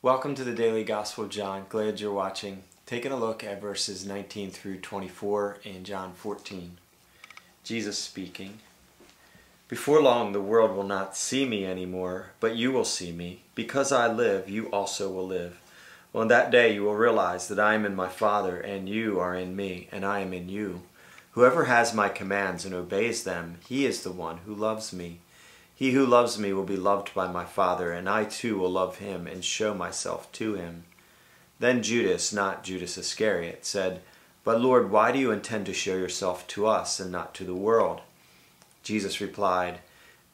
Welcome to the Daily Gospel of John. Glad you're watching. Taking a look at verses 19 through 24 in John 14. Jesus speaking. Before long the world will not see me anymore, but you will see me. Because I live, you also will live. On that day you will realize that I am in my Father, and you are in me, and I am in you. Whoever has my commands and obeys them, he is the one who loves me. He who loves me will be loved by my Father, and I too will love him and show myself to him. Then Judas, not Judas Iscariot, said, But Lord, why do you intend to show yourself to us and not to the world? Jesus replied,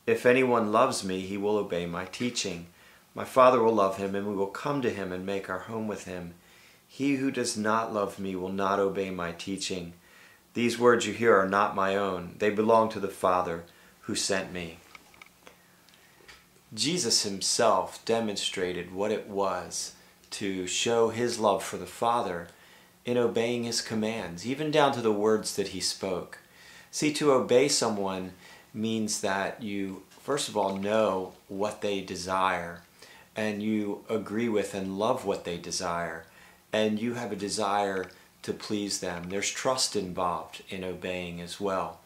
If anyone loves me, he will obey my teaching. My Father will love him, and we will come to him and make our home with him. He who does not love me will not obey my teaching. These words you hear are not my own. They belong to the Father who sent me. Jesus himself demonstrated what it was to show his love for the Father in obeying his commands, even down to the words that he spoke. See, to obey someone means that you, first of all, know what they desire, and you agree with and love what they desire, and you have a desire to please them. There's trust involved in obeying as well.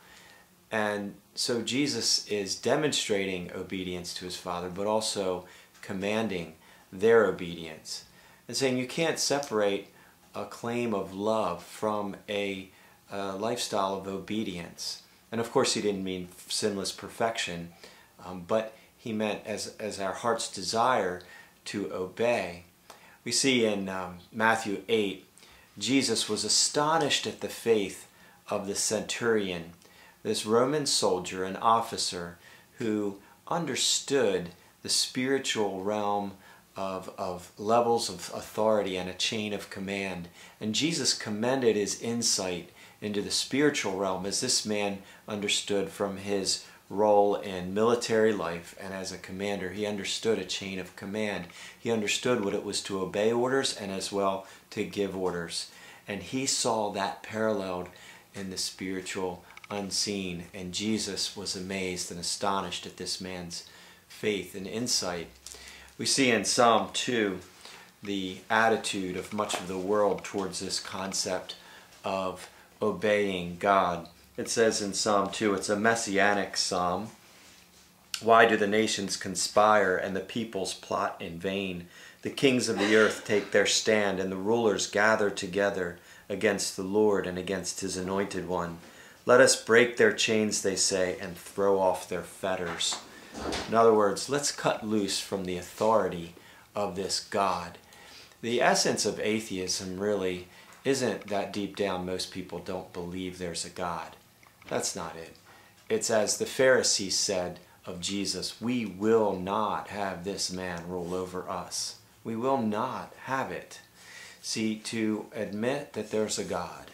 And so Jesus is demonstrating obedience to his Father, but also commanding their obedience. And saying you can't separate a claim of love from a lifestyle of obedience. And of course he didn't mean sinless perfection, but he meant as our heart's desire to obey. We see in Matthew 8, Jesus was astonished at the faith of the centurion, this Roman soldier, an officer, who understood the spiritual realm of levels of authority and a chain of command. And Jesus commended his insight into the spiritual realm as this man understood from his role in military life, and as a commander he understood a chain of command. He understood what it was to obey orders and as well to give orders. And he saw that paralleled in the spiritual unseen, and Jesus was amazed and astonished at this man's faith and insight. We see in Psalm 2 the attitude of much of the world towards this concept of obeying God. It says in Psalm 2, it's a messianic psalm. Why do the nations conspire and the peoples plot in vain? The kings of the earth take their stand, and the rulers gather together against the Lord and against his anointed one. Let us break their chains, they say, and throw off their fetters. In other words, let's cut loose from the authority of this God. The essence of atheism really isn't that deep down most people don't believe there's a God. That's not it. It's as the Pharisees said of Jesus, we will not have this man rule over us. We will not have it. See, to admit that there's a God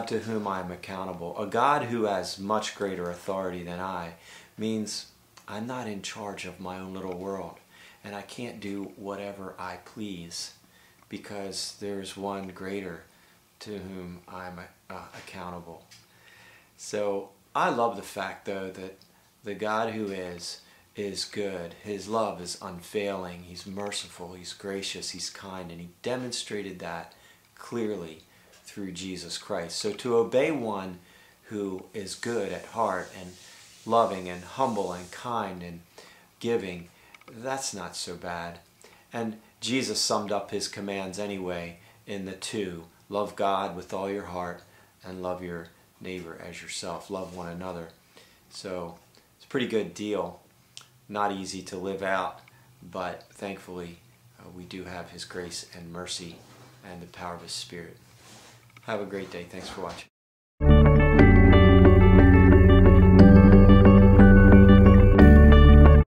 to whom I am accountable, a God who has much greater authority than I, means I'm not in charge of my own little world, and I can't do whatever I please, because there's one greater to whom I'm accountable. So I love the fact, though, that the God who is good. His love is unfailing. He's merciful. He's gracious. He's kind. And he demonstrated that clearly through Jesus Christ. So to obey one who is good at heart and loving and humble and kind and giving, that's not so bad. And Jesus summed up his commands anyway in the two. Love God with all your heart and love your neighbor as yourself. Love one another. So it's a pretty good deal. Not easy to live out, but thankfully we do have his grace and mercy and the power of his Spirit. Have a great day. Thanks for watching.